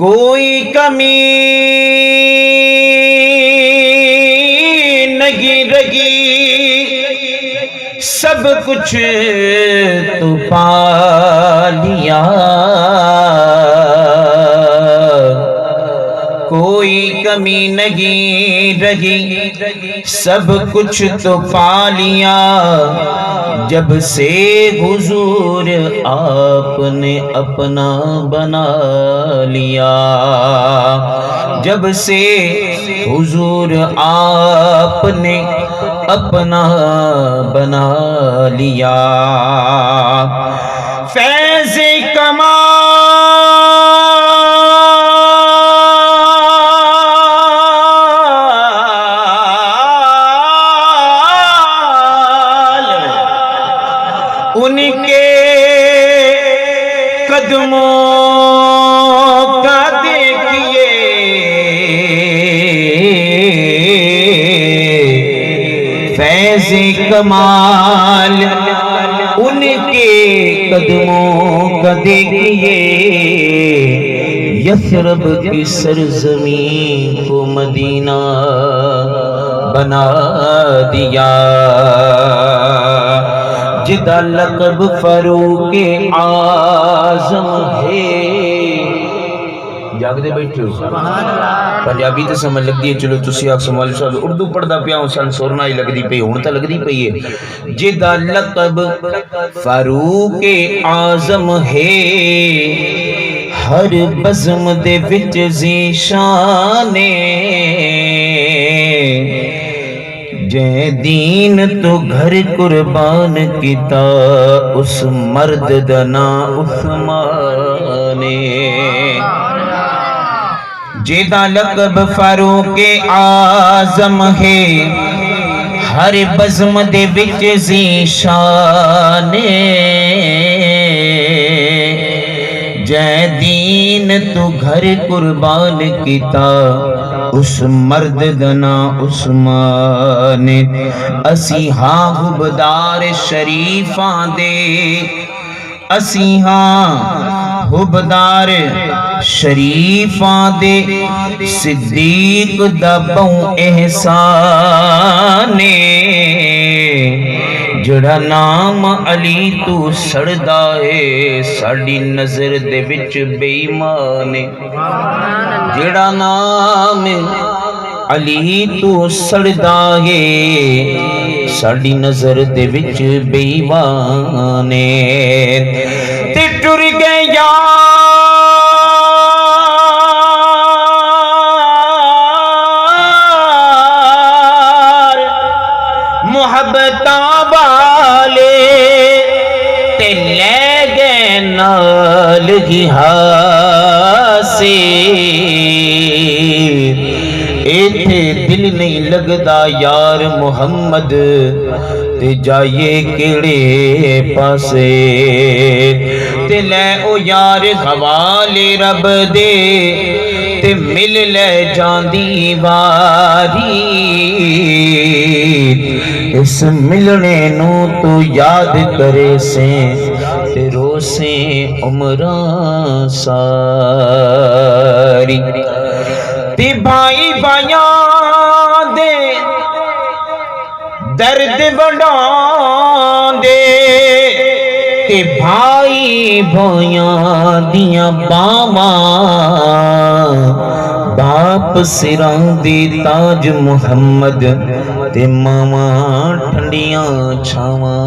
کوئی کمی نہیں رہی، سب کچھ تو پا لیا، کوئی کمی نہیں رہی، سب کچھ تو پا لیا، جب سے حضور آپ نے اپنا بنا لیا، جب سے حضور آپ نے اپنا بنا لیا، فیض کمال ان کے قدموں کا دیکھیے، فیض کمال ان کے قدموں کا دیکھیے، یثرب کی سرزمین کو مدینہ بنا دیا، جدا لقب فاروق اعظم ہے۔ جاگدے بیٹھے ہو پنجابی تو سمجھ لگ دی ہے، چلو تسی آگ سمجھ صاحب اردو پڑھدا پیا ہوں سن سورنا ہی لگ دی پئی ہون تا لگ دی پئی ہے، جدا لقب فاروق اعظم ہے، ہر بزم دے وچ ذیشان جے دین تو گھر قربان کیتا، اس مرد دا نام عثمان، جیدا لقب فاروق اعظم ہے، ہر بزم دے وچ ذیشان جے دین تو گھر قربان کیتا، اس مرد دا نام عثمان، اسی ہاں حبدار شریفاں دے، اسی ہاں حبدار شریفاں دے، صدیق دا بہوں احسان جڑا نام علی تو سڑدا ہے، ساڈی نظر دے وچ بے ایمان، جڑا نام علی تو سڑدا ہے، ساڈی نظر دے وچ بے ایمان، تے ٹر گئے یار محبتاں والے، تے لے گئے نال ہی ہاسے، ایتھے دل نہیں لگدا یار محمد، تے جائیے کیڑے پاسے، تے لے او یار حوالے رب دے، تے مل لے جاندی واری، اس ملنے نو تو یاد کرے سے، تے رو سے عمراں ساری، تے بھائی بھائیاں دے درد وڈاں دے، تے بھائی بھائیاں دیاں باواں، باپ سراں دی تاج محمد، تے ماواں ٹھنڈیاں چھاواں،